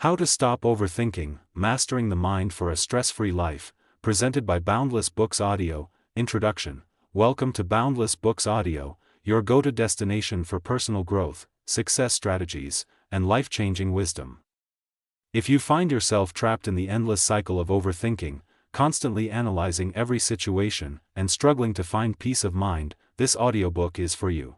How to Stop Overthinking, Mastering the Mind for a Stress-Free Life, presented by Boundless Books Audio. Introduction. Welcome to Boundless Books Audio, your go-to destination for personal growth, success strategies, and life-changing wisdom. If you find yourself trapped in the endless cycle of overthinking, constantly analyzing every situation, and struggling to find peace of mind, this audiobook is for you.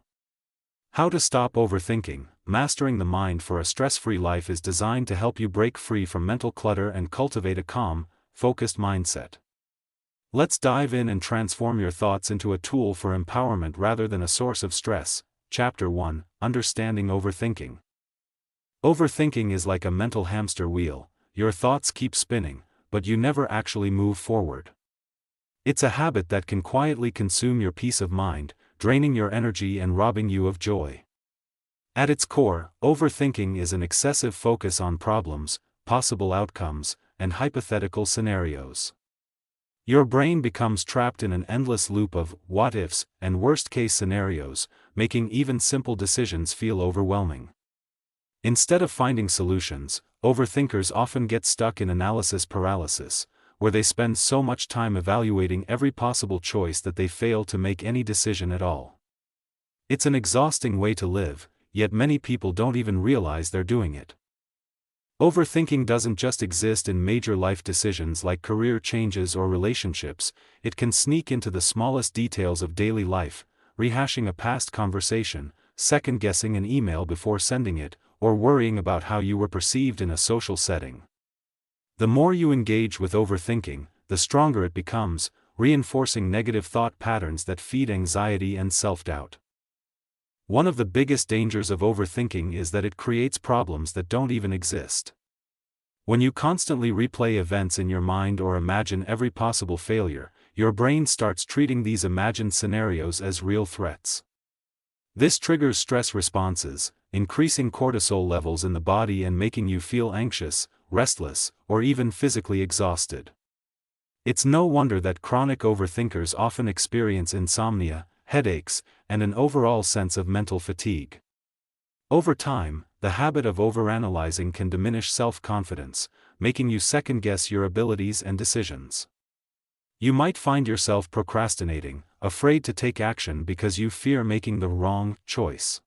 How to Stop Overthinking, Mastering the Mind for a Stress-Free Life is designed to help you break free from mental clutter and cultivate a calm, focused mindset. Let's dive in and transform your thoughts into a tool for empowerment rather than a source of stress. Chapter 1, Understanding Overthinking. Overthinking is like a mental hamster wheel. Your thoughts keep spinning, but you never actually move forward. It's a habit that can quietly consume your peace of mind, draining your energy and robbing you of joy. At its core, overthinking is an excessive focus on problems, possible outcomes, and hypothetical scenarios. Your brain becomes trapped in an endless loop of what-ifs and worst-case scenarios, making even simple decisions feel overwhelming. Instead of finding solutions, overthinkers often get stuck in analysis paralysis, where they spend so much time evaluating every possible choice that they fail to make any decision at all. It's an exhausting way to live, yet many people don't even realize they're doing it. Overthinking doesn't just exist in major life decisions like career changes or relationships, it can sneak into the smallest details of daily life, rehashing a past conversation, second-guessing an email before sending it, or worrying about how you were perceived in a social setting. The more you engage with overthinking, the stronger it becomes, reinforcing negative thought patterns that feed anxiety and self-doubt. One of the biggest dangers of overthinking is that it creates problems that don't even exist. When you constantly replay events in your mind or imagine every possible failure, your brain starts treating these imagined scenarios as real threats. This triggers stress responses, increasing cortisol levels in the body and making you feel anxious, restless, or even physically exhausted. It's no wonder that chronic overthinkers often experience insomnia, headaches, and an overall sense of mental fatigue. Over time, the habit of overanalyzing can diminish self-confidence, making you second-guess your abilities and decisions. You might find yourself procrastinating, afraid to take action because you fear making the wrong choice.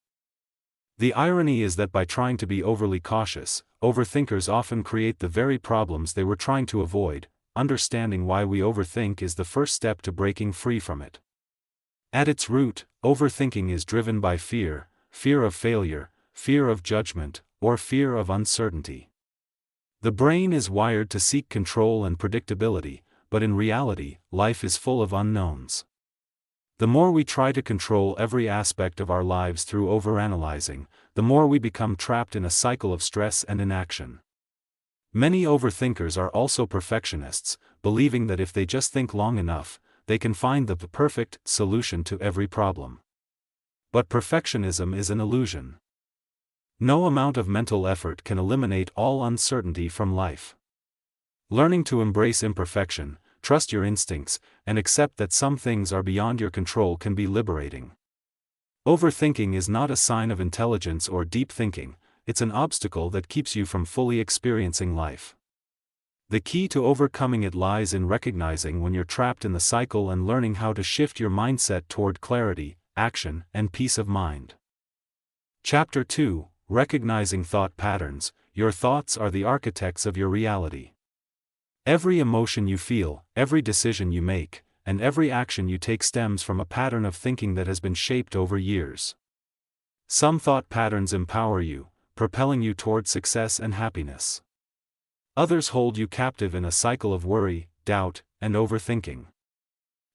The irony is that by trying to be overly cautious, overthinkers often create the very problems they were trying to avoid. Understanding why we overthink is the first step to breaking free from it. At its root, overthinking is driven by fear, fear of failure, fear of judgment, or fear of uncertainty. The brain is wired to seek control and predictability, but in reality, life is full of unknowns. The more we try to control every aspect of our lives through overanalyzing, the more we become trapped in a cycle of stress and inaction. Many overthinkers are also perfectionists, believing that if they just think long enough, they can find the perfect solution to every problem. But perfectionism is an illusion. No amount of mental effort can eliminate all uncertainty from life. Learning to embrace imperfection, trust your instincts, and accept that some things are beyond your control can be liberating. Overthinking is not a sign of intelligence or deep thinking, it's an obstacle that keeps you from fully experiencing life. The key to overcoming it lies in recognizing when you're trapped in the cycle and learning how to shift your mindset toward clarity, action, and peace of mind. Chapter 2, Recognizing Thought Patterns. Your thoughts are the architects of your reality. Every emotion you feel, every decision you make, and every action you take stems from a pattern of thinking that has been shaped over years. Some thought patterns empower you, propelling you toward success and happiness. Others hold you captive in a cycle of worry, doubt, and overthinking.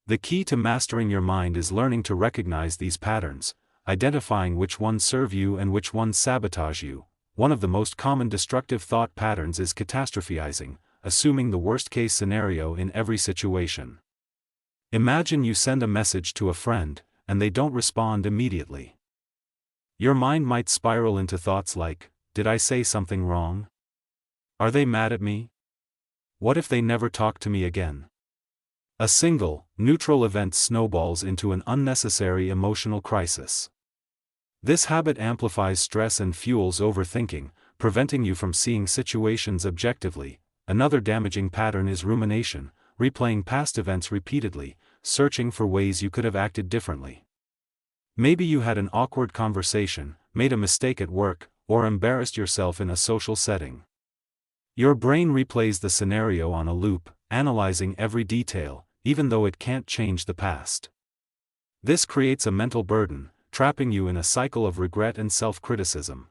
The key to mastering your mind is learning to recognize these patterns, identifying which ones serve you and which ones sabotage you. One of the most common destructive thought patterns is catastrophizing, assuming the worst-case scenario in every situation. Imagine you send a message to a friend, and they don't respond immediately. Your mind might spiral into thoughts like, did I say something wrong? Are they mad at me? What if they never talk to me again? A single, neutral event snowballs into an unnecessary emotional crisis. This habit amplifies stress and fuels overthinking, preventing you from seeing situations objectively. Another damaging pattern is rumination, replaying past events repeatedly, searching for ways you could have acted differently. Maybe you had an awkward conversation, made a mistake at work, or embarrassed yourself in a social setting. Your brain replays the scenario on a loop, analyzing every detail, even though it can't change the past. This creates a mental burden, trapping you in a cycle of regret and self-criticism.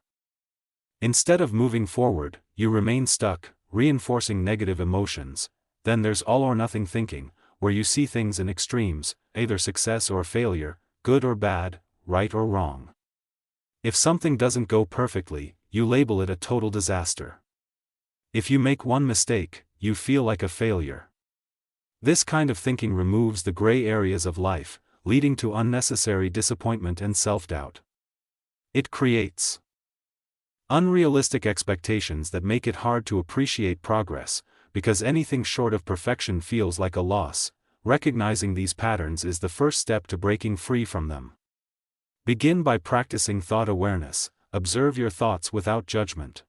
Instead of moving forward, you remain stuck, reinforcing negative emotions. Then there's all-or-nothing thinking, where you see things in extremes, either success or failure, good or bad, right or wrong. If something doesn't go perfectly, you label it a total disaster. If you make one mistake, you feel like a failure. This kind of thinking removes the gray areas of life, leading to unnecessary disappointment and self-doubt. It creates unrealistic expectations that make it hard to appreciate progress, because anything short of perfection feels like a loss. Recognizing these patterns is the first step to breaking free from them. Begin by practicing thought awareness. Observe your thoughts without judgment.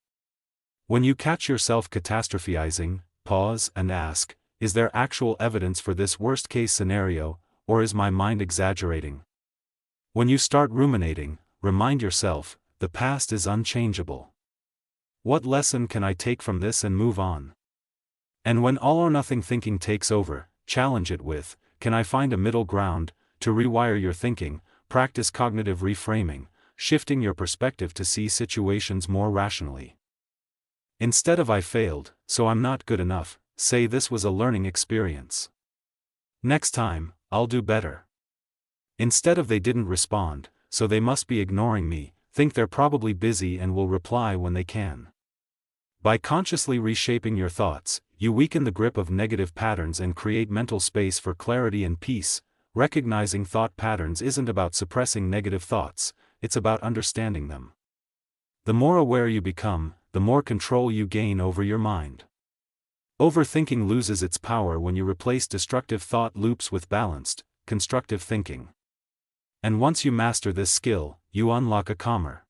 When you catch yourself catastrophizing, pause and ask, is there actual evidence for this worst-case scenario, or is my mind exaggerating? When you start ruminating, remind yourself, the past is unchangeable. What lesson can I take from this and move on? And when all-or-nothing thinking takes over, challenge it with, can I find a middle ground? To rewire your thinking, practice cognitive reframing, shifting your perspective to see situations more rationally. Instead of I failed, so I'm not good enough, say this was a learning experience. Next time, I'll do better. Instead of they didn't respond, so they must be ignoring me, think they're probably busy and will reply when they can. By consciously reshaping your thoughts, you weaken the grip of negative patterns and create mental space for clarity and peace. Recognizing thought patterns isn't about suppressing negative thoughts, it's about understanding them. The more aware you become, the more control you gain over your mind. Overthinking loses its power when you replace destructive thought loops with balanced, constructive thinking. And once you master this skill, you unlock a calmer,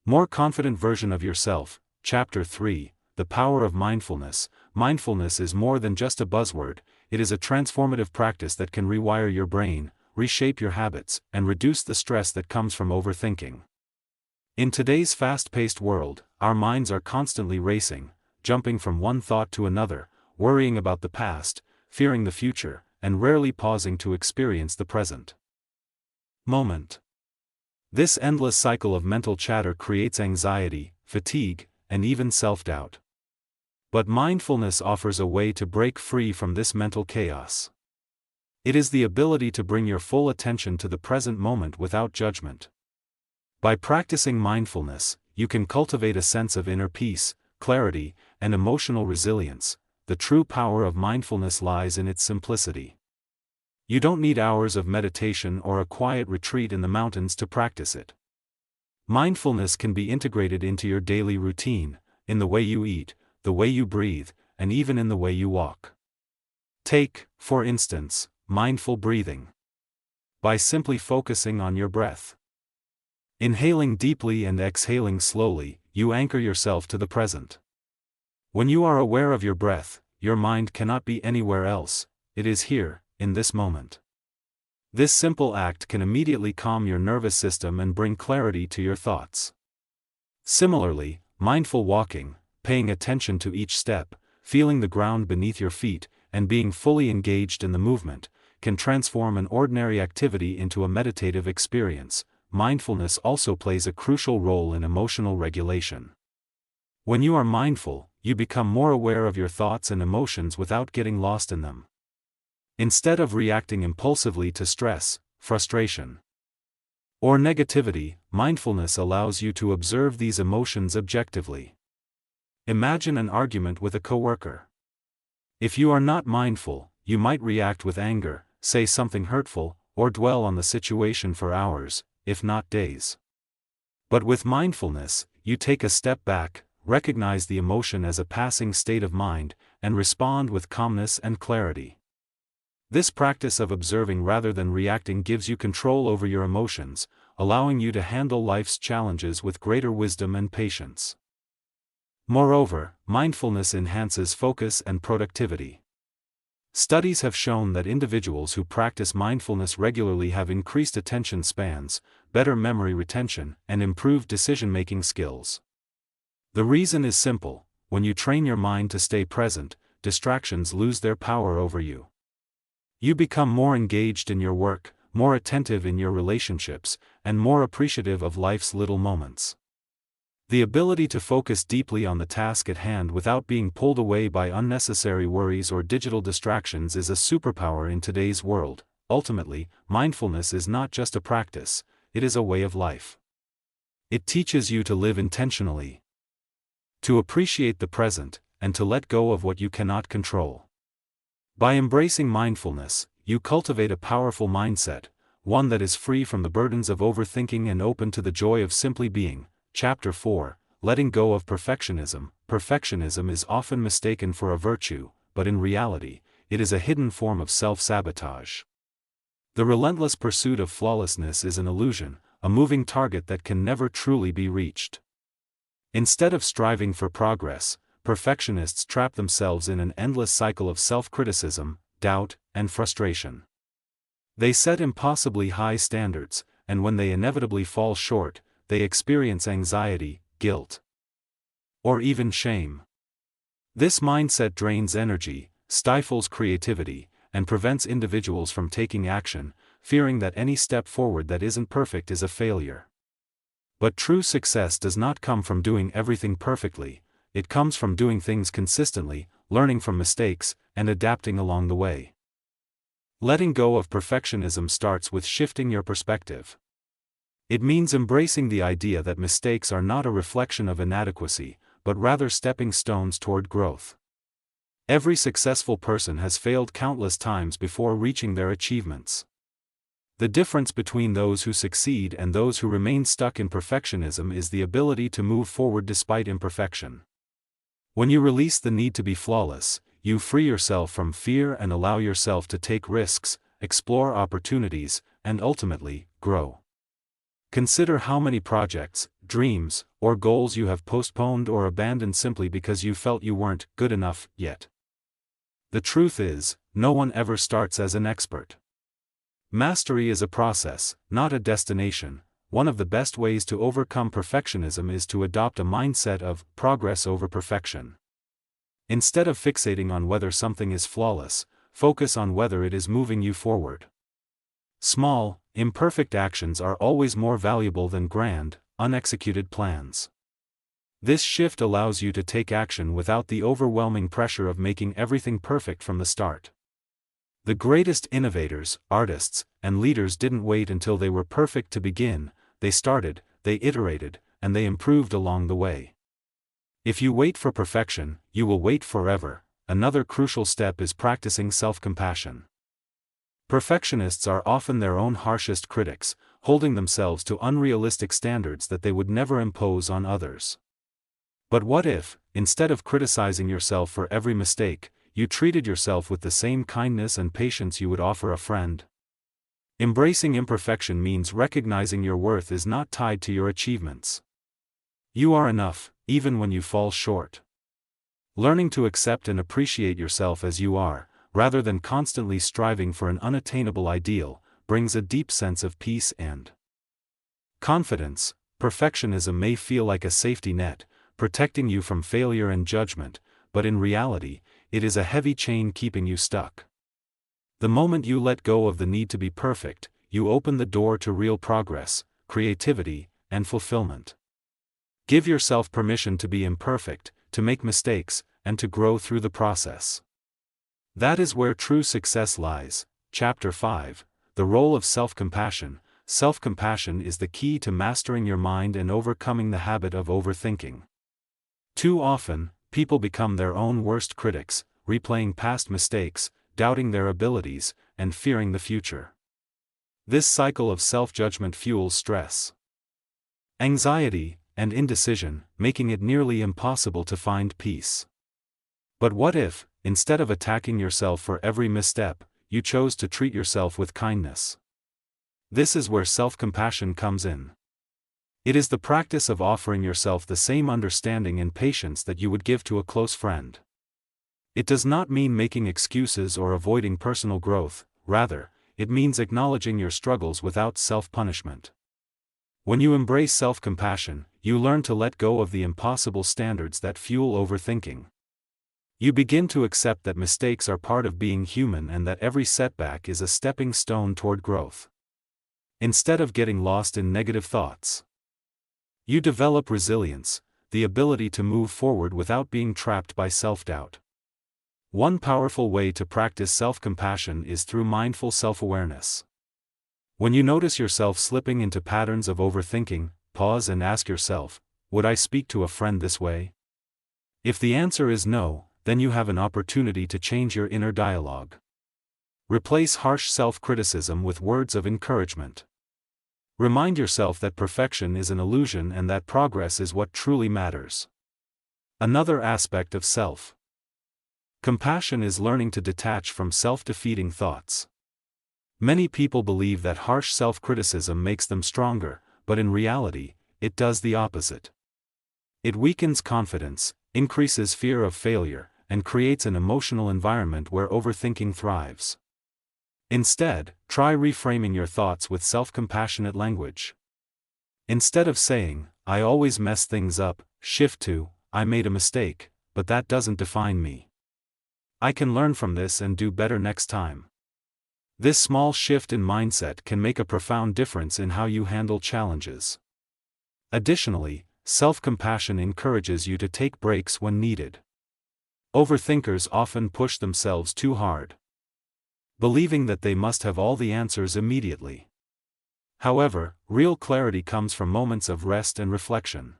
more confident version of yourself. Chapter 3, The Power of Mindfulness. Mindfulness is more than just a buzzword, it is a transformative practice that can rewire your brain, reshape your habits, and reduce the stress that comes from overthinking. In today's fast-paced world, our minds are constantly racing, jumping from one thought to another, worrying about the past, fearing the future, and rarely pausing to experience the present moment. This endless cycle of mental chatter creates anxiety, fatigue, and even self-doubt. But mindfulness offers a way to break free from this mental chaos. It is the ability to bring your full attention to the present moment without judgment. By practicing mindfulness, you can cultivate a sense of inner peace, clarity, and emotional resilience. The true power of mindfulness lies in its simplicity. You don't need hours of meditation or a quiet retreat in the mountains to practice it. Mindfulness can be integrated into your daily routine, in the way you eat, the way you breathe, and even in the way you walk. Take, for instance, mindful breathing. By simply focusing on your breath. Inhaling deeply and exhaling slowly, you anchor yourself to the present. When you are aware of your breath, your mind cannot be anywhere else, it is here, in this moment. This simple act can immediately calm your nervous system and bring clarity to your thoughts. Similarly, mindful walking, paying attention to each step, feeling the ground beneath your feet, and being fully engaged in the movement, can transform an ordinary activity into a meditative experience. Mindfulness also plays a crucial role in emotional regulation. When you are mindful, you become more aware of your thoughts and emotions without getting lost in them. Instead of reacting impulsively to stress, frustration, or negativity, mindfulness allows you to observe these emotions objectively. Imagine an argument with a coworker. If you are not mindful, you might react with anger, say something hurtful, or dwell on the situation for hours, if not days. But with mindfulness, you take a step back, recognize the emotion as a passing state of mind, and respond with calmness and clarity. This practice of observing rather than reacting gives you control over your emotions, allowing you to handle life's challenges with greater wisdom and patience. Moreover, mindfulness enhances focus and productivity. Studies have shown that individuals who practice mindfulness regularly have increased attention spans, better memory retention, and improved decision-making skills. The reason is simple: when you train your mind to stay present, distractions lose their power over you. You become more engaged in your work, more attentive in your relationships, and more appreciative of life's little moments. The ability to focus deeply on the task at hand without being pulled away by unnecessary worries or digital distractions is a superpower in today's world. Ultimately, mindfulness is not just a practice, it is a way of life. It teaches you to live intentionally, to appreciate the present, and to let go of what you cannot control. By embracing mindfulness, you cultivate a powerful mindset, one that is free from the burdens of overthinking and open to the joy of simply being. Chapter 4, Letting Go of Perfectionism. Perfectionism is often mistaken for a virtue, but in reality, it is a hidden form of self-sabotage. The relentless pursuit of flawlessness is an illusion, a moving target that can never truly be reached. Instead of striving for progress, perfectionists trap themselves in an endless cycle of self-criticism, doubt, and frustration. They set impossibly high standards, and when they inevitably fall short, they experience anxiety, guilt, or even shame. This mindset drains energy, stifles creativity, and prevents individuals from taking action, fearing that any step forward that isn't perfect is a failure. But true success does not come from doing everything perfectly, it comes from doing things consistently, learning from mistakes, and adapting along the way. Letting go of perfectionism starts with shifting your perspective. It means embracing the idea that mistakes are not a reflection of inadequacy, but rather stepping stones toward growth. Every successful person has failed countless times before reaching their achievements. The difference between those who succeed and those who remain stuck in perfectionism is the ability to move forward despite imperfection. When you release the need to be flawless, you free yourself from fear and allow yourself to take risks, explore opportunities, and ultimately, grow. Consider how many projects, dreams, or goals you have postponed or abandoned simply because you felt you weren't good enough yet. The truth is, no one ever starts as an expert. Mastery is a process, not a destination. One of the best ways to overcome perfectionism is to adopt a mindset of progress over perfection. Instead of fixating on whether something is flawless, focus on whether it is moving you forward. Small, imperfect actions are always more valuable than grand, unexecuted plans. This shift allows you to take action without the overwhelming pressure of making everything perfect from the start. The greatest innovators, artists, and leaders didn't wait until they were perfect to begin. They started, they iterated, and they improved along the way. If you wait for perfection, you will wait forever. Another crucial step is practicing self-compassion. Perfectionists are often their own harshest critics, holding themselves to unrealistic standards that they would never impose on others. But what if, instead of criticizing yourself for every mistake, you treated yourself with the same kindness and patience you would offer a friend? Embracing imperfection means recognizing your worth is not tied to your achievements. You are enough, even when you fall short. Learning to accept and appreciate yourself as you are, rather than constantly striving for an unattainable ideal, brings a deep sense of peace and confidence. Perfectionism may feel like a safety net, protecting you from failure and judgment, but in reality, it is a heavy chain keeping you stuck. The moment you let go of the need to be perfect, you open the door to real progress, creativity, and fulfillment. Give yourself permission to be imperfect, to make mistakes, and to grow through the process. That is where true success lies. Chapter 5, The Role of Self-Compassion. Self-compassion is the key to mastering your mind and overcoming the habit of overthinking. Too often, people become their own worst critics, replaying past mistakes, doubting their abilities, and fearing the future. This cycle of self-judgment fuels stress, anxiety, and indecision, making it nearly impossible to find peace. But what if, instead of attacking yourself for every misstep, you chose to treat yourself with kindness? This is where self-compassion comes in. It is the practice of offering yourself the same understanding and patience that you would give to a close friend. It does not mean making excuses or avoiding personal growth, rather, it means acknowledging your struggles without self-punishment. When you embrace self-compassion, you learn to let go of the impossible standards that fuel overthinking. You begin to accept that mistakes are part of being human and that every setback is a stepping stone toward growth. Instead of getting lost in negative thoughts, you develop resilience, the ability to move forward without being trapped by self-doubt. One powerful way to practice self-compassion is through mindful self-awareness. When you notice yourself slipping into patterns of overthinking, pause and ask yourself, would I speak to a friend this way? If the answer is no, then you have an opportunity to change your inner dialogue. Replace harsh self-criticism with words of encouragement. Remind yourself that perfection is an illusion and that progress is what truly matters. Another aspect of self-compassion is learning to detach from self-defeating thoughts. Many people believe that harsh self-criticism makes them stronger, but in reality, it does the opposite. It weakens confidence, increases fear of failure, and creates an emotional environment where overthinking thrives. Instead, try reframing your thoughts with self-compassionate language. Instead of saying, I always mess things up, shift to, I made a mistake, but that doesn't define me. I can learn from this and do better next time. This small shift in mindset can make a profound difference in how you handle challenges. Additionally, self-compassion encourages you to take breaks when needed. Overthinkers often push themselves too hard, believing that they must have all the answers immediately. However, real clarity comes from moments of rest and reflection.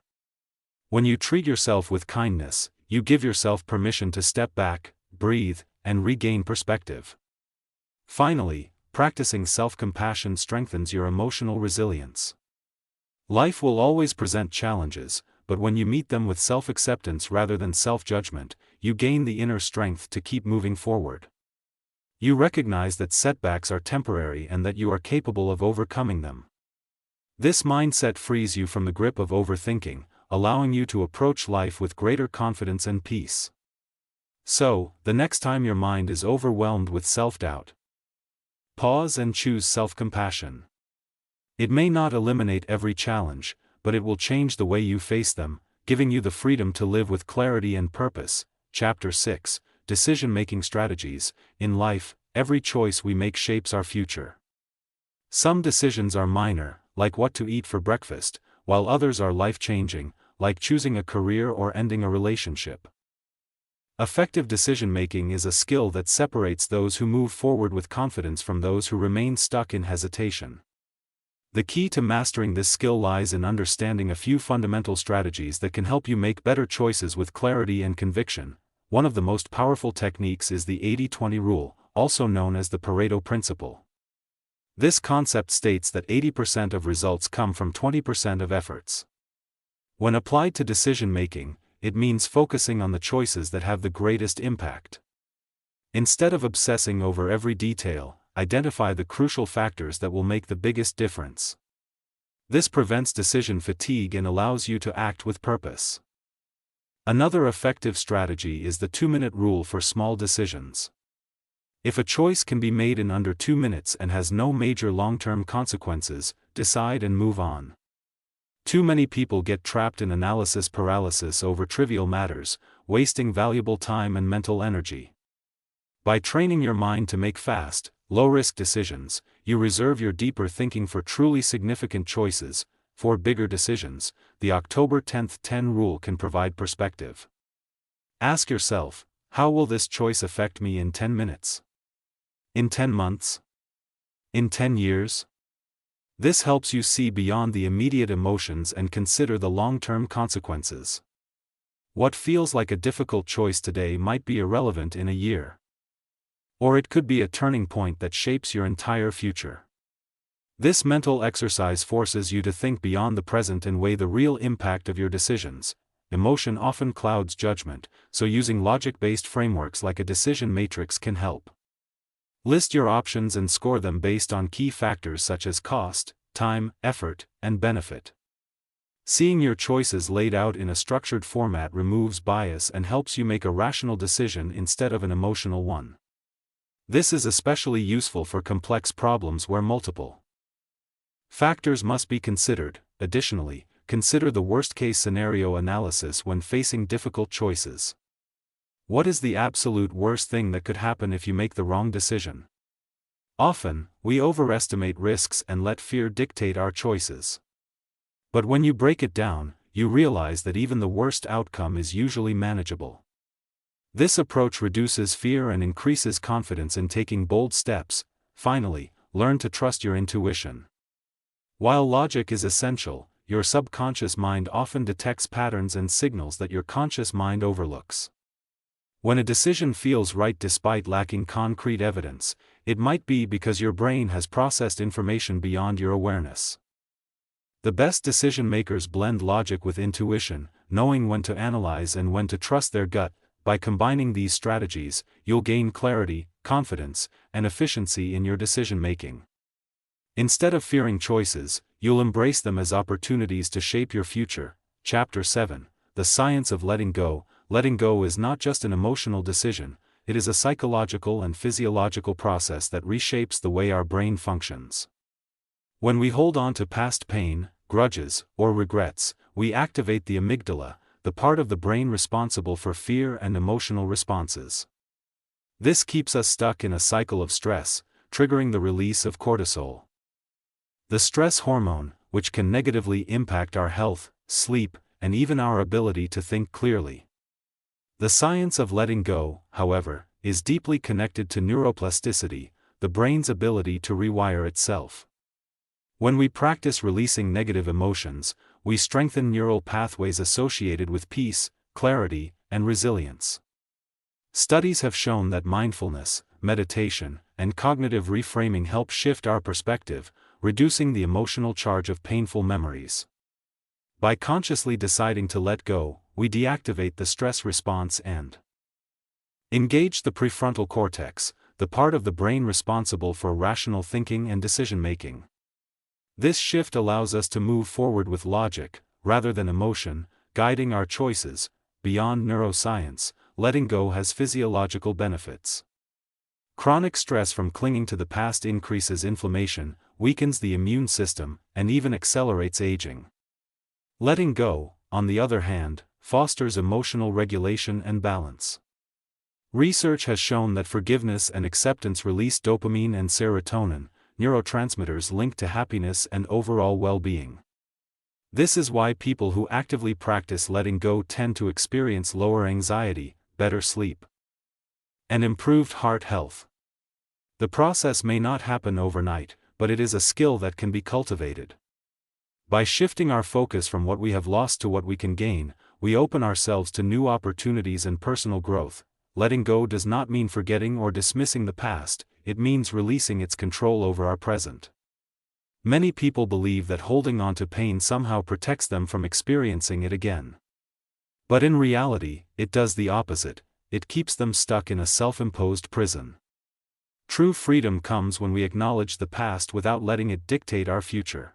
When you treat yourself with kindness, you give yourself permission to step back, breathe, and regain perspective. Finally, practicing self-compassion strengthens your emotional resilience. Life will always present challenges, but when you meet them with self-acceptance rather than self-judgment, you gain the inner strength to keep moving forward. You recognize that setbacks are temporary and that you are capable of overcoming them. This mindset frees you from the grip of overthinking, allowing you to approach life with greater confidence and peace. So, the next time your mind is overwhelmed with self-doubt, pause and choose self-compassion. It may not eliminate every challenge, but it will change the way you face them, giving you the freedom to live with clarity and purpose. Chapter 6, Decision-Making Strategies. In life, every choice we make shapes our future. Some decisions are minor, like what to eat for breakfast, while others are life-changing, like choosing a career or ending a relationship. Effective decision-making is a skill that separates those who move forward with confidence from those who remain stuck in hesitation. The key to mastering this skill lies in understanding a few fundamental strategies that can help you make better choices with clarity and conviction. One of the most powerful techniques is the 80-20 rule, also known as the Pareto principle. This concept states that 80% of results come from 20% of efforts. When applied to decision-making, it means focusing on the choices that have the greatest impact. Instead of obsessing over every detail, identify the crucial factors that will make the biggest difference. This prevents decision fatigue and allows you to act with purpose. Another effective strategy is the 2-minute rule for small decisions. If a choice can be made in under 2 minutes and has no major long-term consequences, decide and move on. Too many people get trapped in analysis paralysis over trivial matters, wasting valuable time and mental energy. By training your mind to make fast, low-risk decisions, you reserve your deeper thinking for truly significant choices. For bigger decisions, the October 10th 10 rule can provide perspective. Ask yourself, how will this choice affect me in 10 minutes? In 10 months? In 10 years? This helps you see beyond the immediate emotions and consider the long-term consequences. What feels like a difficult choice today might be irrelevant in a year. Or it could be a turning point that shapes your entire future. This mental exercise forces you to think beyond the present and weigh the real impact of your decisions. Emotion often clouds judgment, so using logic-based frameworks like a decision matrix can help. List your options and score them based on key factors such as cost, time, effort, and benefit. Seeing your choices laid out in a structured format removes bias and helps you make a rational decision instead of an emotional one. This is especially useful for complex problems where multiple factors must be considered. Additionally, consider the worst-case scenario analysis when facing difficult choices. What is the absolute worst thing that could happen if you make the wrong decision? Often, we overestimate risks and let fear dictate our choices. But when you break it down, you realize that even the worst outcome is usually manageable. This approach reduces fear and increases confidence in taking bold steps. Finally, learn to trust your intuition. While logic is essential, your subconscious mind often detects patterns and signals that your conscious mind overlooks. When a decision feels right despite lacking concrete evidence, it might be because your brain has processed information beyond your awareness. The best decision makers blend logic with intuition, knowing when to analyze and when to trust their gut. By combining these strategies, you'll gain clarity, confidence, and efficiency in your decision-making. Instead of fearing choices, you'll embrace them as opportunities to shape your future. Chapter 7: The Science of Letting Go. Letting go is not just an emotional decision, it is a psychological and physiological process that reshapes the way our brain functions. When we hold on to past pain, grudges, or regrets, we activate the amygdala, the part of the brain responsible for fear and emotional responses. This keeps us stuck in a cycle of stress, triggering the release of cortisol, the stress hormone, which can negatively impact our health, sleep, and even our ability to think clearly. The science of letting go, however, is deeply connected to neuroplasticity, the brain's ability to rewire itself. When we practice releasing negative emotions, we strengthen neural pathways associated with peace, clarity, and resilience. Studies have shown that mindfulness, meditation, and cognitive reframing help shift our perspective, reducing the emotional charge of painful memories. By consciously deciding to let go, we deactivate the stress response and engage the prefrontal cortex, the part of the brain responsible for rational thinking and decision-making. This shift allows us to move forward with logic, rather than emotion, guiding our choices. Beyond neuroscience, letting go has physiological benefits. Chronic stress from clinging to the past increases inflammation, weakens the immune system, and even accelerates aging. Letting go, on the other hand, fosters emotional regulation and balance. Research has shown that forgiveness and acceptance release dopamine and serotonin, neurotransmitters linked to happiness and overall well-being. This is why people who actively practice letting go tend to experience lower anxiety, better sleep, and improved heart health. The process may not happen overnight, but it is a skill that can be cultivated. By shifting our focus from what we have lost to what we can gain, we open ourselves to new opportunities and personal growth. Letting go does not mean forgetting or dismissing the past, it means releasing its control over our present. Many people believe that holding on to pain somehow protects them from experiencing it again. But in reality, it does the opposite, it keeps them stuck in a self-imposed prison. True freedom comes when we acknowledge the past without letting it dictate our future.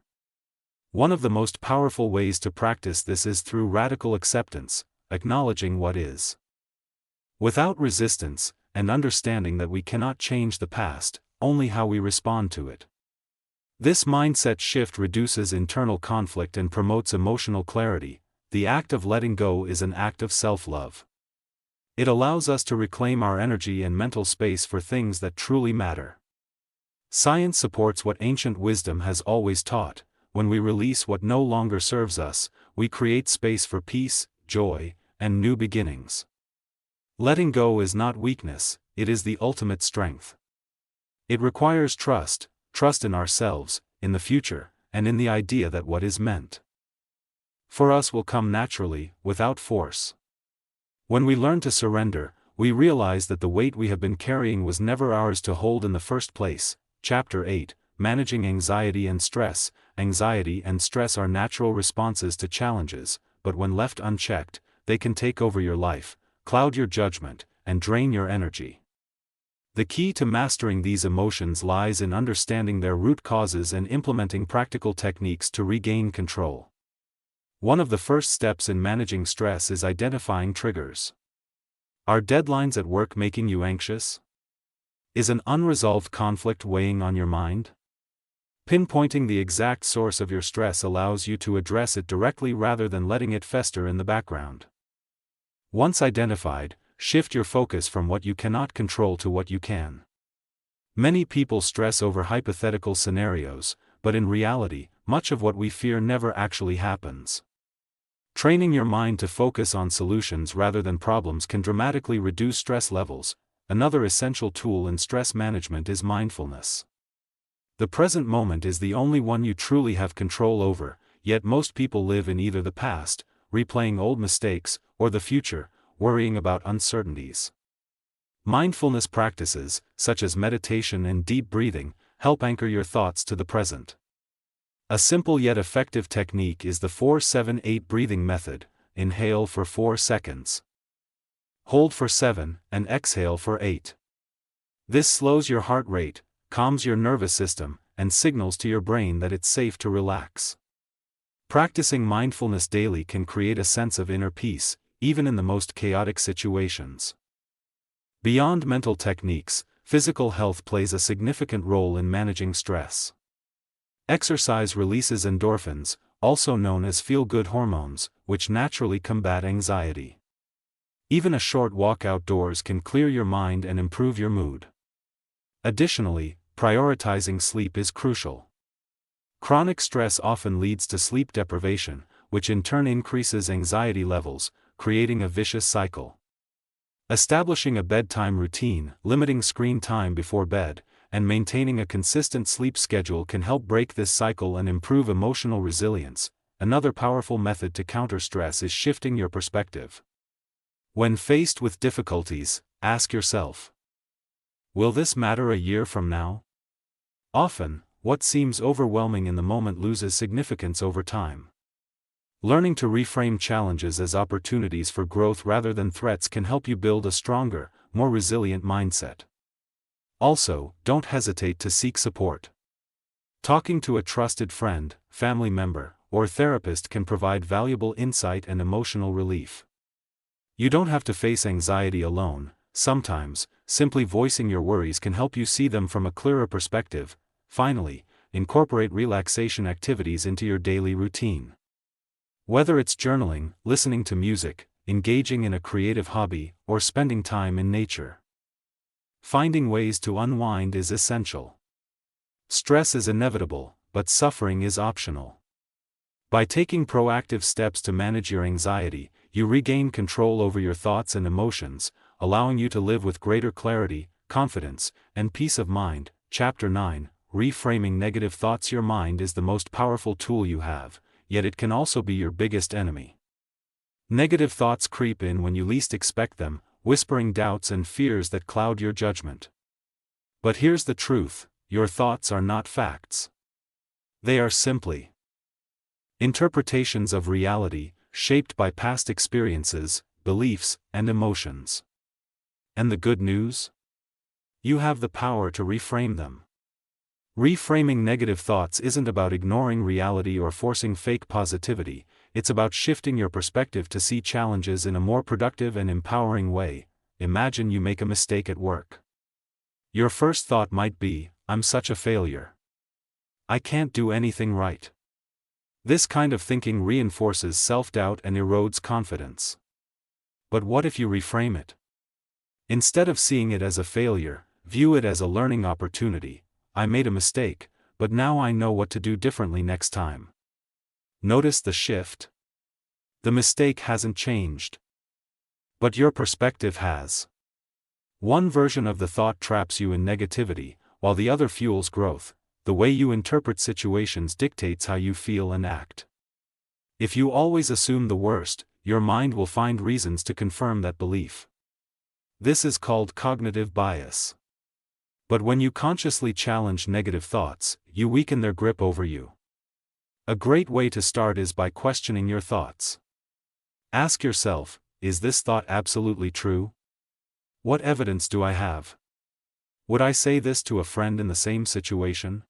One of the most powerful ways to practice this is through radical acceptance, acknowledging what is, without resistance, and understanding that we cannot change the past, only how we respond to it. This mindset shift reduces internal conflict and promotes emotional clarity. The act of letting go is an act of self-love. It allows us to reclaim our energy and mental space for things that truly matter. Science supports what ancient wisdom has always taught: when we release what no longer serves us, we create space for peace, joy, and new beginnings. Letting go is not weakness, it is the ultimate strength. It requires trust in ourselves, in the future, and in the idea that what is meant for us will come naturally, without force. When we learn to surrender, we realize that the weight we have been carrying was never ours to hold in the first place. Chapter 8: Managing Anxiety and Stress. Anxiety and stress are natural responses to challenges, but when left unchecked, they can take over your life, cloud your judgment, and drain your energy. The key to mastering these emotions lies in understanding their root causes and implementing practical techniques to regain control. One of the first steps in managing stress is identifying triggers. Are deadlines at work making you anxious? Is an unresolved conflict weighing on your mind? Pinpointing the exact source of your stress allows you to address it directly rather than letting it fester in the background. Once identified, shift your focus from what you cannot control to what you can. Many people stress over hypothetical scenarios, but in reality, much of what we fear never actually happens. Training your mind to focus on solutions rather than problems can dramatically reduce stress levels. Another essential tool in stress management is mindfulness. The present moment is the only one you truly have control over, yet most people live in either the past, replaying old mistakes, or the future, worrying about uncertainties. Mindfulness practices, such as meditation and deep breathing, help anchor your thoughts to the present. A simple yet effective technique is the 4-7-8 breathing method. Inhale for 4 seconds. Hold for 7, and exhale for 8. This slows your heart rate, calms your nervous system, and signals to your brain that it's safe to relax. Practicing mindfulness daily can create a sense of inner peace, even in the most chaotic situations. Beyond mental techniques, physical health plays a significant role in managing stress. Exercise releases endorphins, also known as feel-good hormones, which naturally combat anxiety. Even a short walk outdoors can clear your mind and improve your mood. Additionally, prioritizing sleep is crucial. Chronic stress often leads to sleep deprivation, which in turn increases anxiety levels, creating a vicious cycle. Establishing a bedtime routine, limiting screen time before bed, and maintaining a consistent sleep schedule can help break this cycle and improve emotional resilience. Another powerful method to counter stress is shifting your perspective. When faced with difficulties, ask yourself, will this matter a year from now? Often, what seems overwhelming in the moment loses significance over time. Learning to reframe challenges as opportunities for growth rather than threats can help you build a stronger, more resilient mindset. Also, don't hesitate to seek support. Talking to a trusted friend, family member, or therapist can provide valuable insight and emotional relief. You don't have to face anxiety alone. Sometimes, simply voicing your worries can help you see them from a clearer perspective. Finally, incorporate relaxation activities into your daily routine. Whether it's journaling, listening to music, engaging in a creative hobby, or spending time in nature. Finding ways to unwind is essential. Stress is inevitable, but suffering is optional. By taking proactive steps to manage your anxiety, you regain control over your thoughts and emotions, allowing you to live with greater clarity, confidence, and peace of mind. Chapter 9: Reframing negative thoughts. Your mind is the most powerful tool you have, yet it can also be your biggest enemy. Negative thoughts creep in when you least expect them, whispering doubts and fears that cloud your judgment. But here's the truth: your thoughts are not facts. They are simply interpretations of reality, shaped by past experiences, beliefs, and emotions. And the good news? You have the power to reframe them. Reframing negative thoughts isn't about ignoring reality or forcing fake positivity, it's about shifting your perspective to see challenges in a more productive and empowering way. Imagine you make a mistake at work. Your first thought might be, "I'm such a failure. I can't do anything right." This kind of thinking reinforces self-doubt and erodes confidence. But what if you reframe it? Instead of seeing it as a failure, view it as a learning opportunity. I made a mistake, but now I know what to do differently next time. Notice the shift? The mistake hasn't changed. But your perspective has. One version of the thought traps you in negativity, while the other fuels growth. The way you interpret situations dictates how you feel and act. If you always assume the worst, your mind will find reasons to confirm that belief. This is called cognitive bias. But when you consciously challenge negative thoughts, you weaken their grip over you. A great way to start is by questioning your thoughts. Ask yourself, is this thought absolutely true? What evidence do I have? Would I say this to a friend in the same situation?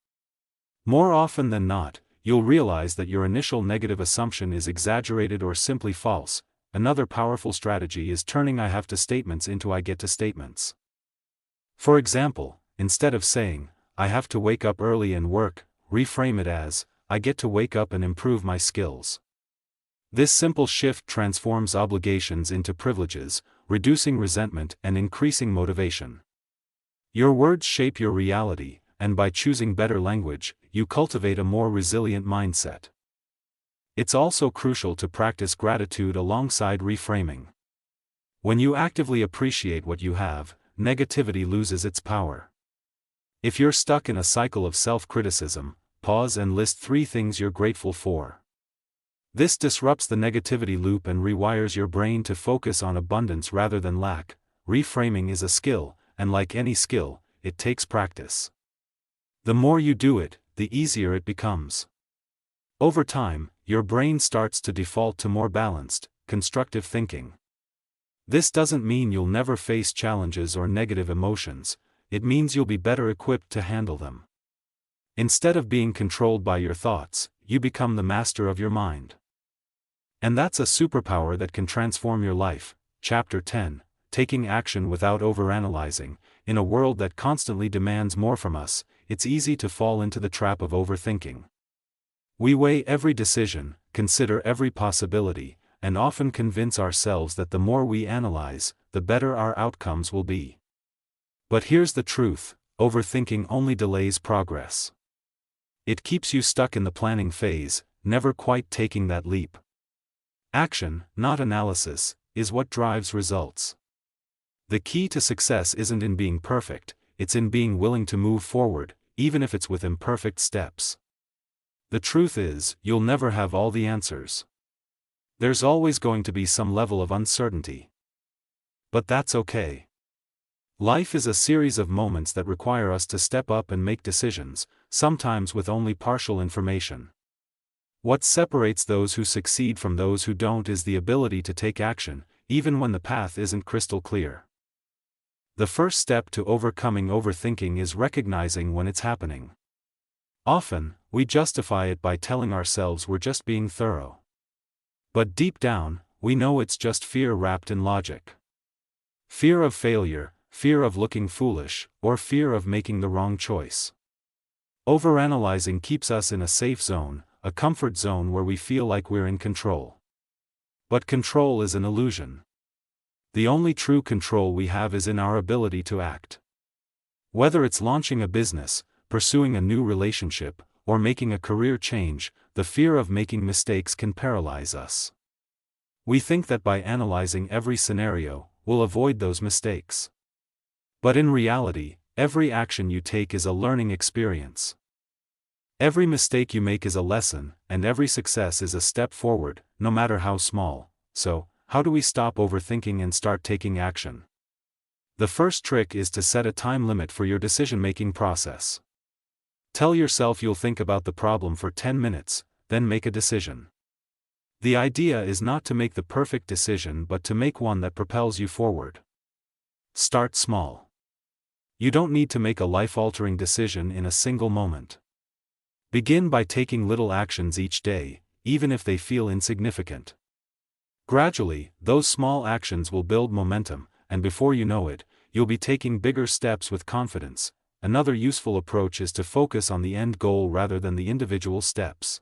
More often than not, you'll realize that your initial negative assumption is exaggerated or simply false. Another powerful strategy is turning I have to statements into I get to statements. For example, instead of saying, I have to wake up early and work, reframe it as, I get to wake up and improve my skills. This simple shift transforms obligations into privileges, reducing resentment and increasing motivation. Your words shape your reality, and by choosing better language, you cultivate a more resilient mindset. It's also crucial to practice gratitude alongside reframing. When you actively appreciate what you have, negativity loses its power. If you're stuck in a cycle of self-criticism, pause and list 3 things you're grateful for. This disrupts the negativity loop and rewires your brain to focus on abundance rather than lack. Reframing is a skill, and like any skill, it takes practice. The more you do it, the easier it becomes. Over time, your brain starts to default to more balanced, constructive thinking. This doesn't mean you'll never face challenges or negative emotions, it means you'll be better equipped to handle them. Instead of being controlled by your thoughts, you become the master of your mind. And that's a superpower that can transform your life. Chapter 10, Taking Action Without Overanalyzing. In a world that constantly demands more from us, it's easy to fall into the trap of overthinking. We weigh every decision, consider every possibility, and often convince ourselves that the more we analyze, the better our outcomes will be. But here's the truth, overthinking only delays progress. It keeps you stuck in the planning phase, never quite taking that leap. Action, not analysis, is what drives results. The key to success isn't in being perfect, it's in being willing to move forward, even if it's with imperfect steps. The truth is, you'll never have all the answers. There's always going to be some level of uncertainty. But that's okay. Life is a series of moments that require us to step up and make decisions, sometimes with only partial information. What separates those who succeed from those who don't is the ability to take action, even when the path isn't crystal clear. The first step to overcoming overthinking is recognizing when it's happening. Often, we justify it by telling ourselves we're just being thorough. But deep down, we know it's just fear wrapped in logic. Fear of failure, fear of looking foolish, or fear of making the wrong choice. Overanalyzing keeps us in a safe zone, a comfort zone where we feel like we're in control. But control is an illusion. The only true control we have is in our ability to act. Whether it's launching a business, pursuing a new relationship, or making a career change, the fear of making mistakes can paralyze us. We think that by analyzing every scenario, we'll avoid those mistakes. But in reality, every action you take is a learning experience. Every mistake you make is a lesson, and every success is a step forward, no matter how small. So, how do we stop overthinking and start taking action? The first trick is to set a time limit for your decision-making process. Tell yourself you'll think about the problem for 10 minutes, then make a decision. The idea is not to make the perfect decision but to make one that propels you forward. Start small. You don't need to make a life-altering decision in a single moment. Begin by taking little actions each day, even if they feel insignificant. Gradually, those small actions will build momentum, and before you know it, you'll be taking bigger steps with confidence. Another useful approach is to focus on the end goal rather than the individual steps.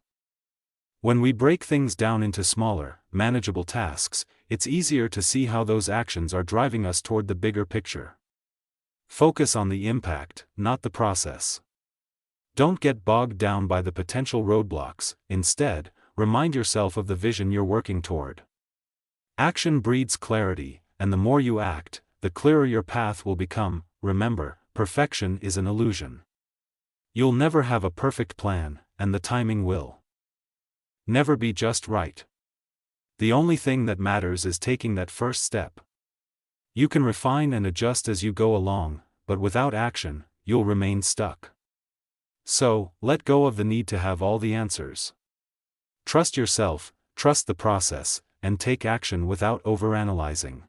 When we break things down into smaller, manageable tasks, it's easier to see how those actions are driving us toward the bigger picture. Focus on the impact, not the process. Don't get bogged down by the potential roadblocks, instead, remind yourself of the vision you're working toward. Action breeds clarity, and the more you act, the clearer your path will become. Remember, perfection is an illusion. You'll never have a perfect plan, and the timing will never be just right. The only thing that matters is taking that first step. You can refine and adjust as you go along, but without action, you'll remain stuck. So, let go of the need to have all the answers. Trust yourself, trust the process, and take action without overanalyzing.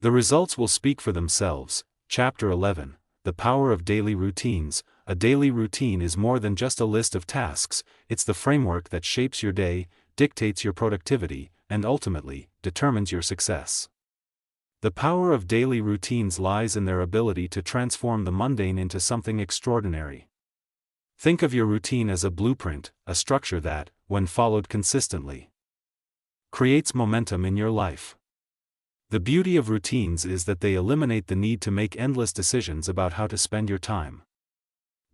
The results will speak for themselves. Chapter 11, The power of daily routines. A daily routine is more than just a list of tasks, it's the framework that shapes your day, dictates your productivity, and ultimately, determines your success. The power of daily routines lies in their ability to transform the mundane into something extraordinary. Think of your routine as a blueprint, a structure that, when followed consistently, creates momentum in your life. The beauty of routines is that they eliminate the need to make endless decisions about how to spend your time.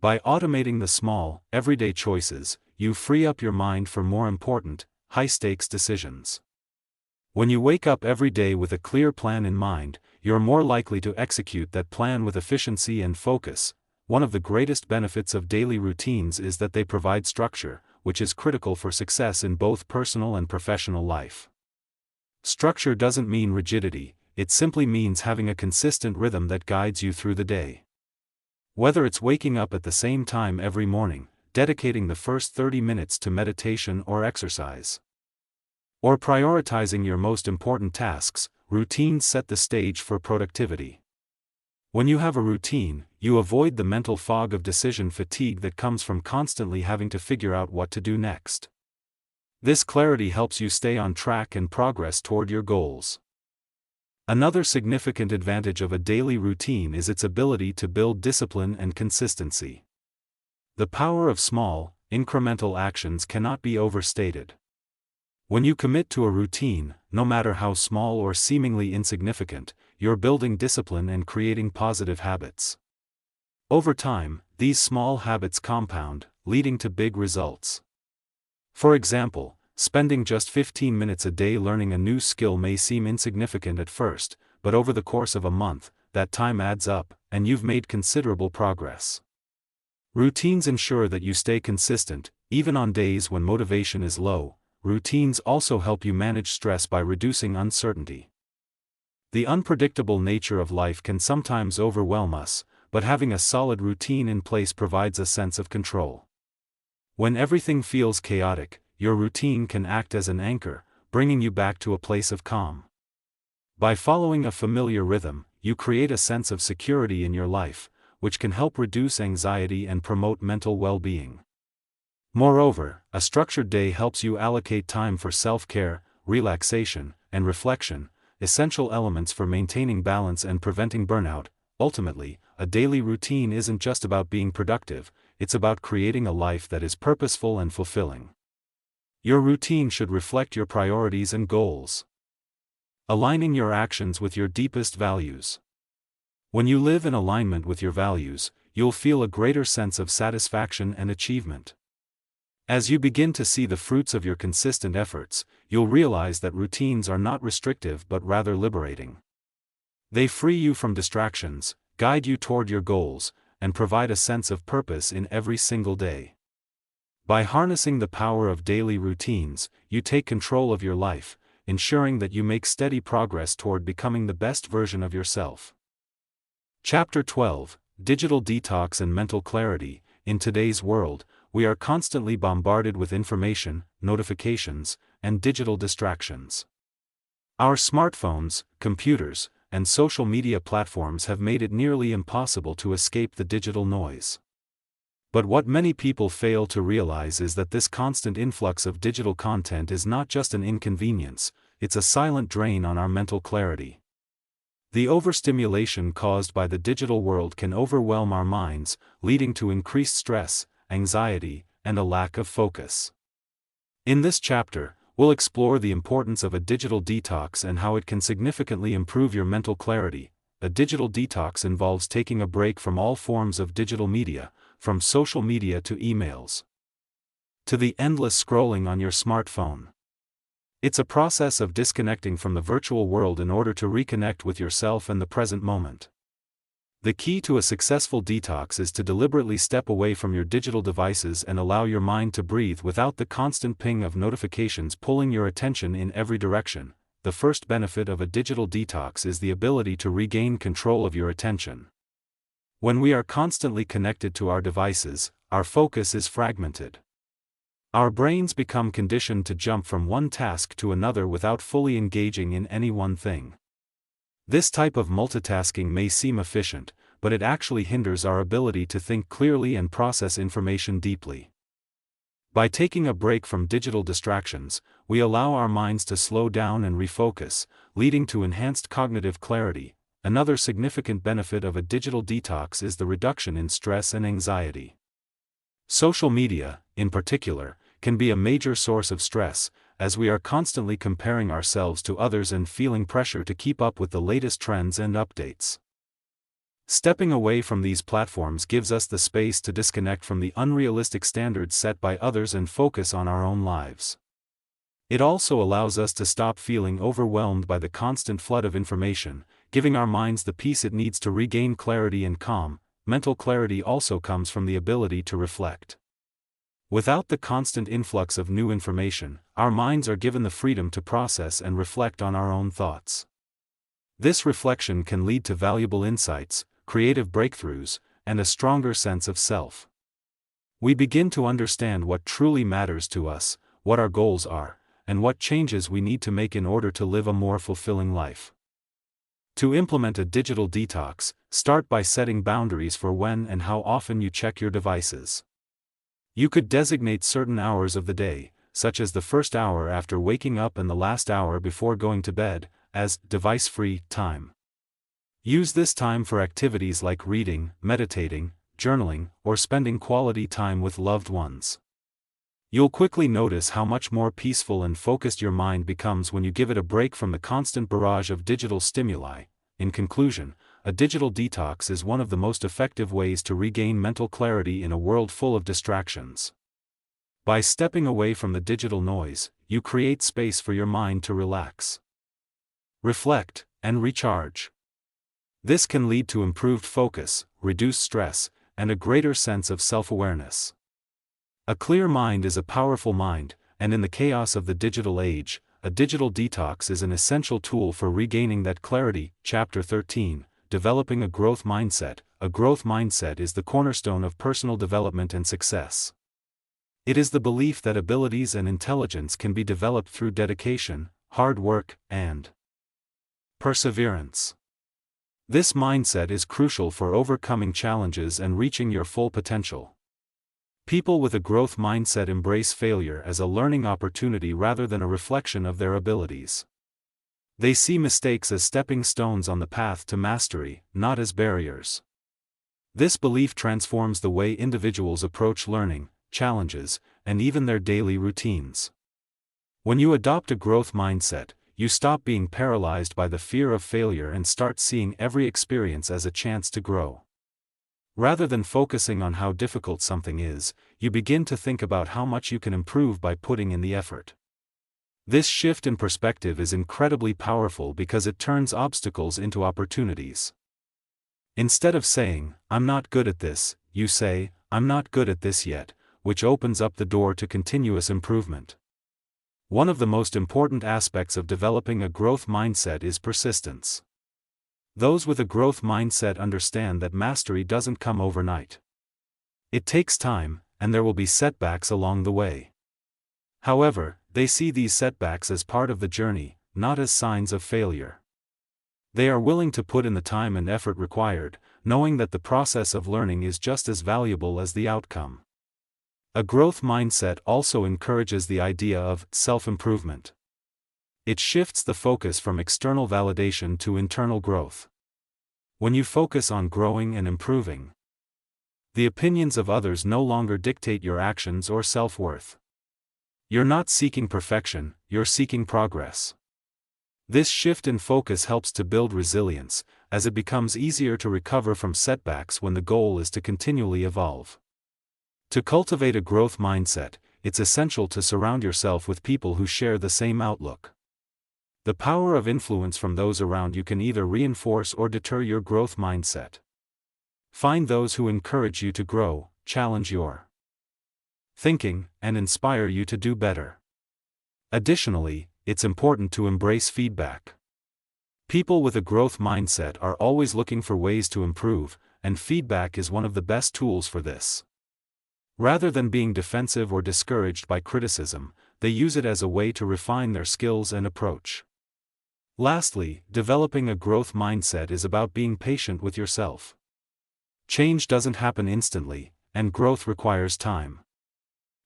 By automating the small, everyday choices, you free up your mind for more important, high-stakes decisions. When you wake up every day with a clear plan in mind, you're more likely to execute that plan with efficiency and focus. One of the greatest benefits of daily routines is that they provide structure, which is critical for success in both personal and professional life. Structure doesn't mean rigidity, it simply means having a consistent rhythm that guides you through the day. Whether it's waking up at the same time every morning, dedicating the first 30 minutes to meditation or exercise, or prioritizing your most important tasks, routines set the stage for productivity. When you have a routine, you avoid the mental fog of decision fatigue that comes from constantly having to figure out what to do next. This clarity helps you stay on track and progress toward your goals. Another significant advantage of a daily routine is its ability to build discipline and consistency. The power of small, incremental actions cannot be overstated. When you commit to a routine, no matter how small or seemingly insignificant, you're building discipline and creating positive habits. Over time, these small habits compound, leading to big results. For example, spending just 15 minutes a day learning a new skill may seem insignificant at first, but over the course of a month, that time adds up, and you've made considerable progress. Routines ensure that you stay consistent, even on days when motivation is low. Routines also help you manage stress by reducing uncertainty. The unpredictable nature of life can sometimes overwhelm us, but having a solid routine in place provides a sense of control. When everything feels chaotic, your routine can act as an anchor, bringing you back to a place of calm. By following a familiar rhythm, you create a sense of security in your life, which can help reduce anxiety and promote mental well-being. Moreover, a structured day helps you allocate time for self-care, relaxation, and reflection, essential elements for maintaining balance and preventing burnout. Ultimately, a daily routine isn't just about being productive, it's about creating a life that is purposeful and fulfilling. Your routine should reflect your priorities and goals, aligning your actions with your deepest values. When you live in alignment with your values, you'll feel a greater sense of satisfaction and achievement. As you begin to see the fruits of your consistent efforts, you'll realize that routines are not restrictive but rather liberating. They free you from distractions, guide you toward your goals, and provide a sense of purpose in every single day. By harnessing the power of daily routines, you take control of your life, ensuring that you make steady progress toward becoming the best version of yourself. Chapter 12: Digital Detox and Mental Clarity. In today's world, we are constantly bombarded with information, notifications, and digital distractions. Our smartphones, computers, and social media platforms have made it nearly impossible to escape the digital noise. But what many people fail to realize is that this constant influx of digital content is not just an inconvenience, it's a silent drain on our mental clarity. The overstimulation caused by the digital world can overwhelm our minds, leading to increased stress, anxiety, and a lack of focus. In this chapter, we'll explore the importance of a digital detox and how it can significantly improve your mental clarity. A digital detox involves taking a break from all forms of digital media, from social media to emails, to the endless scrolling on your smartphone. It's a process of disconnecting from the virtual world in order to reconnect with yourself and the present moment. The key to a successful detox is to deliberately step away from your digital devices and allow your mind to breathe without the constant ping of notifications pulling your attention in every direction. The first benefit of a digital detox is the ability to regain control of your attention. When we are constantly connected to our devices, our focus is fragmented. Our brains become conditioned to jump from one task to another without fully engaging in any one thing. This type of multitasking may seem efficient, but it actually hinders our ability to think clearly and process information deeply. By taking a break from digital distractions, we allow our minds to slow down and refocus, leading to enhanced cognitive clarity. Another significant benefit of a digital detox is the reduction in stress and anxiety. Social media, in particular, can be a major source of stress, as we are constantly comparing ourselves to others and feeling pressure to keep up with the latest trends and updates. Stepping away from these platforms gives us the space to disconnect from the unrealistic standards set by others and focus on our own lives. It also allows us to stop feeling overwhelmed by the constant flood of information, giving our minds the peace it needs to regain clarity and calm. Mental clarity also comes from the ability to reflect. Without the constant influx of new information, our minds are given the freedom to process and reflect on our own thoughts. This reflection can lead to valuable insights, creative breakthroughs, and a stronger sense of self. We begin to understand what truly matters to us, what our goals are, and what changes we need to make in order to live a more fulfilling life. To implement a digital detox, start by setting boundaries for when and how often you check your devices. You could designate certain hours of the day, such as the first hour after waking up and the last hour before going to bed, as device-free time. Use this time for activities like reading, meditating, journaling, or spending quality time with loved ones. You'll quickly notice how much more peaceful and focused your mind becomes when you give it a break from the constant barrage of digital stimuli. In conclusion, a digital detox is one of the most effective ways to regain mental clarity in a world full of distractions. By stepping away from the digital noise, you create space for your mind to relax, reflect, and recharge. This can lead to improved focus, reduced stress, and a greater sense of self-awareness. A clear mind is a powerful mind, and in the chaos of the digital age, a digital detox is an essential tool for regaining that clarity. Chapter 13. Developing a growth mindset. A growth mindset is the cornerstone of personal development and success. It is the belief that abilities and intelligence can be developed through dedication, hard work, and perseverance. This mindset is crucial for overcoming challenges and reaching your full potential. People with a growth mindset embrace failure as a learning opportunity rather than a reflection of their abilities. They see mistakes as stepping stones on the path to mastery, not as barriers. This belief transforms the way individuals approach learning, challenges, and even their daily routines. When you adopt a growth mindset, you stop being paralyzed by the fear of failure and start seeing every experience as a chance to grow. Rather than focusing on how difficult something is, you begin to think about how much you can improve by putting in the effort. This shift in perspective is incredibly powerful because it turns obstacles into opportunities. Instead of saying, "I'm not good at this," you say, "I'm not good at this yet," which opens up the door to continuous improvement. One of the most important aspects of developing a growth mindset is persistence. Those with a growth mindset understand that mastery doesn't come overnight. It takes time, and there will be setbacks along the way. However, they see these setbacks as part of the journey, not as signs of failure. They are willing to put in the time and effort required, knowing that the process of learning is just as valuable as the outcome. A growth mindset also encourages the idea of self-improvement. It shifts the focus from external validation to internal growth. When you focus on growing and improving, the opinions of others no longer dictate your actions or self-worth. You're not seeking perfection, you're seeking progress. This shift in focus helps to build resilience, as it becomes easier to recover from setbacks when the goal is to continually evolve. To cultivate a growth mindset, it's essential to surround yourself with people who share the same outlook. The power of influence from those around you can either reinforce or deter your growth mindset. Find those who encourage you to grow, challenge your thinking, and inspire you to do better. Additionally, it's important to embrace feedback. People with a growth mindset are always looking for ways to improve, and feedback is one of the best tools for this. Rather than being defensive or discouraged by criticism, they use it as a way to refine their skills and approach. Lastly, developing a growth mindset is about being patient with yourself. Change doesn't happen instantly, and growth requires time.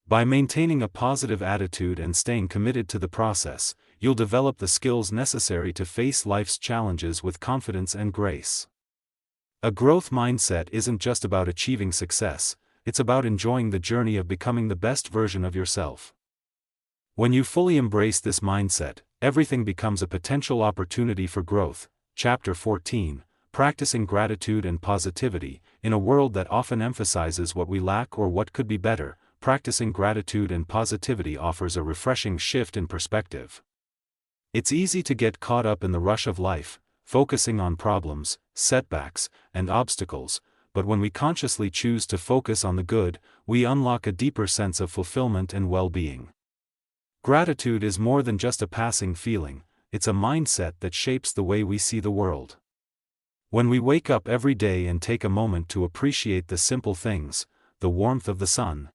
By maintaining a positive attitude and staying committed to the process, you'll develop the skills necessary to face life's challenges with confidence and grace. A growth mindset isn't just about achieving success, it's about enjoying the journey of becoming the best version of yourself. When you fully embrace this mindset, everything becomes a potential opportunity for growth. Chapter 14, Practicing Gratitude and Positivity. In a world that often emphasizes what we lack or what could be better, practicing gratitude and positivity offers a refreshing shift in perspective. It's easy to get caught up in the rush of life, focusing on problems, setbacks, and obstacles, but when we consciously choose to focus on the good, we unlock a deeper sense of fulfillment and well-being. Gratitude is more than just a passing feeling, it's a mindset that shapes the way we see the world. When we wake up every day and take a moment to appreciate the simple things, the warmth of the sun,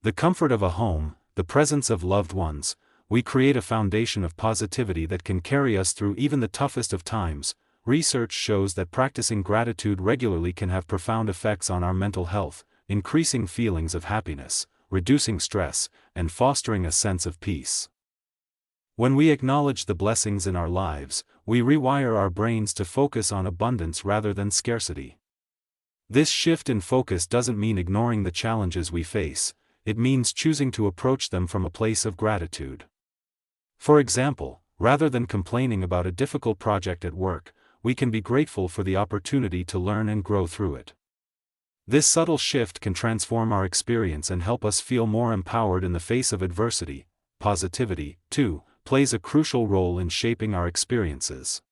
the comfort of a home, the presence of loved ones, we create a foundation of positivity that can carry us through even the toughest of times. Research shows that practicing gratitude regularly can have profound effects on our mental health, increasing feelings of happiness, reducing stress, and fostering a sense of peace. When we acknowledge the blessings in our lives, we rewire our brains to focus on abundance rather than scarcity. This shift in focus doesn't mean ignoring the challenges we face, it means choosing to approach them from a place of gratitude. For example, rather than complaining about a difficult project at work, we can be grateful for the opportunity to learn and grow through it. This subtle shift can transform our experience and help us feel more empowered in the face of adversity. Positivity, too, plays a crucial role in shaping our experiences.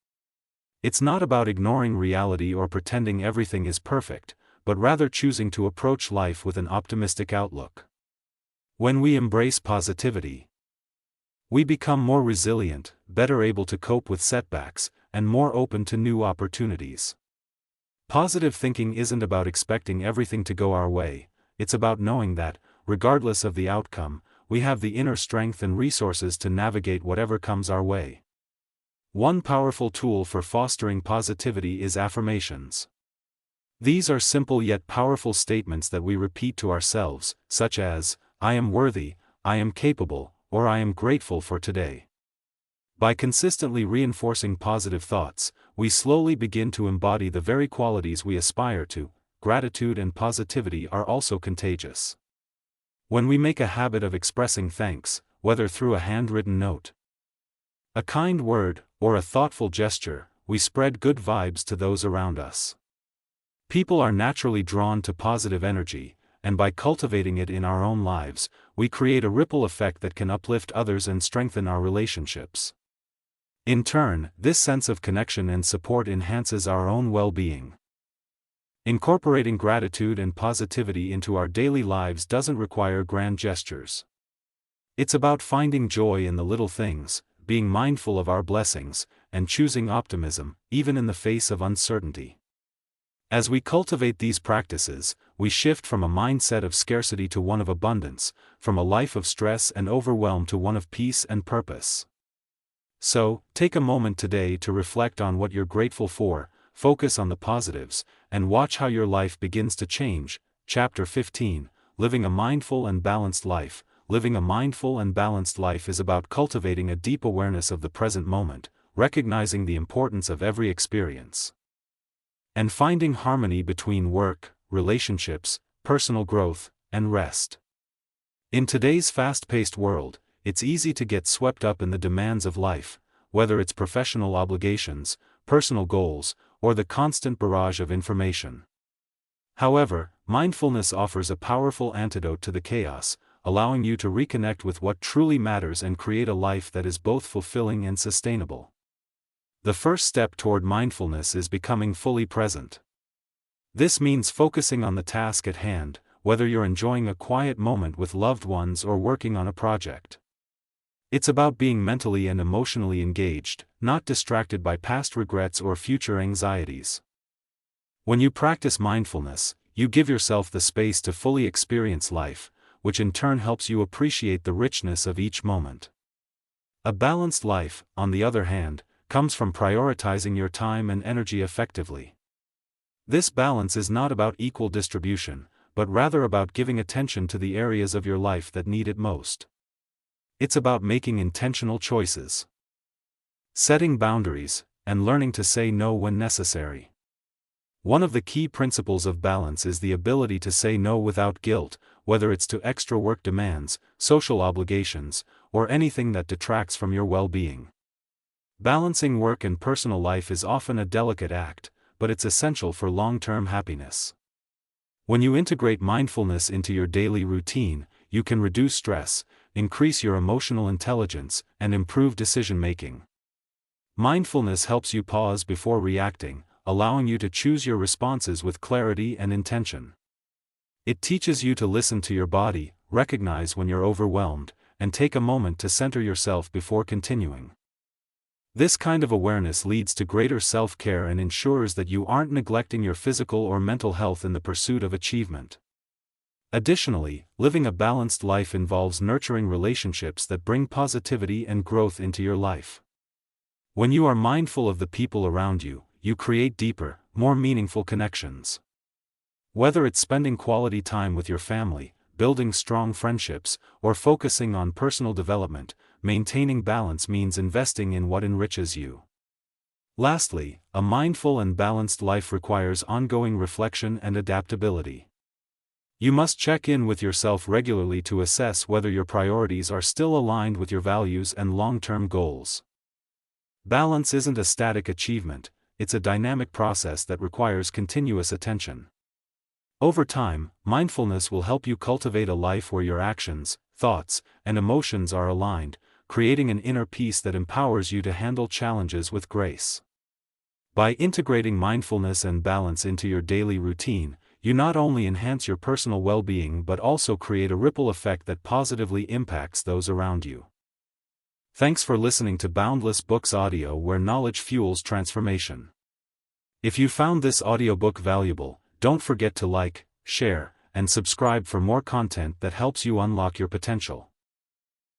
It's not about ignoring reality or pretending everything is perfect, but rather choosing to approach life with an optimistic outlook. When we embrace positivity, we become more resilient, better able to cope with setbacks, and more open to new opportunities. Positive thinking isn't about expecting everything to go our way, it's about knowing that, regardless of the outcome, we have the inner strength and resources to navigate whatever comes our way. One powerful tool for fostering positivity is affirmations. These are simple yet powerful statements that we repeat to ourselves, such as, "I am worthy, I am capable," or "I am grateful for today." By consistently reinforcing positive thoughts, we slowly begin to embody the very qualities we aspire to. Gratitude and positivity are also contagious. When we make a habit of expressing thanks, whether through a handwritten note, a kind word, or a thoughtful gesture, we spread good vibes to those around us. People are naturally drawn to positive energy, and by cultivating it in our own lives, we create a ripple effect that can uplift others and strengthen our relationships. In turn, this sense of connection and support enhances our own well-being. Incorporating gratitude and positivity into our daily lives doesn't require grand gestures. It's about finding joy in the little things, being mindful of our blessings, and choosing optimism, even in the face of uncertainty. As we cultivate these practices, we shift from a mindset of scarcity to one of abundance, from a life of stress and overwhelm to one of peace and purpose. So, take a moment today to reflect on what you're grateful for, focus on the positives, and watch how your life begins to change. Chapter 15, Living a Mindful and Balanced Life. Living a mindful and balanced life is about cultivating a deep awareness of the present moment, recognizing the importance of every experience, and finding harmony between work, relationships, personal growth, and rest. In today's fast-paced world, it's easy to get swept up in the demands of life, whether it's professional obligations, personal goals, or the constant barrage of information. However, mindfulness offers a powerful antidote to the chaos, allowing you to reconnect with what truly matters and create a life that is both fulfilling and sustainable. The first step toward mindfulness is becoming fully present. This means focusing on the task at hand, whether you're enjoying a quiet moment with loved ones or working on a project. It's about being mentally and emotionally engaged, not distracted by past regrets or future anxieties. When you practice mindfulness, you give yourself the space to fully experience life, which in turn helps you appreciate the richness of each moment. A balanced life, on the other hand, comes from prioritizing your time and energy effectively. This balance is not about equal distribution, but rather about giving attention to the areas of your life that need it most. It's about making intentional choices, setting boundaries, and learning to say no when necessary. One of the key principles of balance is the ability to say no without guilt, whether it's to extra work demands, social obligations, or anything that detracts from your well-being. Balancing work and personal life is often a delicate act, but it's essential for long-term happiness. When you integrate mindfulness into your daily routine, you can reduce stress, increase your emotional intelligence, and improve decision-making. Mindfulness helps you pause before reacting, allowing you to choose your responses with clarity and intention. It teaches you to listen to your body, recognize when you're overwhelmed, and take a moment to center yourself before continuing. This kind of awareness leads to greater self-care and ensures that you aren't neglecting your physical or mental health in the pursuit of achievement. Additionally, living a balanced life involves nurturing relationships that bring positivity and growth into your life. When you are mindful of the people around you, you create deeper, more meaningful connections. Whether it's spending quality time with your family, building strong friendships, or focusing on personal development, maintaining balance means investing in what enriches you. Lastly, a mindful and balanced life requires ongoing reflection and adaptability. You must check in with yourself regularly to assess whether your priorities are still aligned with your values and long-term goals. Balance isn't a static achievement, it's a dynamic process that requires continuous attention. Over time, mindfulness will help you cultivate a life where your actions, thoughts, and emotions are aligned, creating an inner peace that empowers you to handle challenges with grace. By integrating mindfulness and balance into your daily routine, you not only enhance your personal well-being but also create a ripple effect that positively impacts those around you. Thanks for listening to Boundless Books Audio, where knowledge fuels transformation. If you found this audiobook valuable, don't forget to like, share, and subscribe for more content that helps you unlock your potential.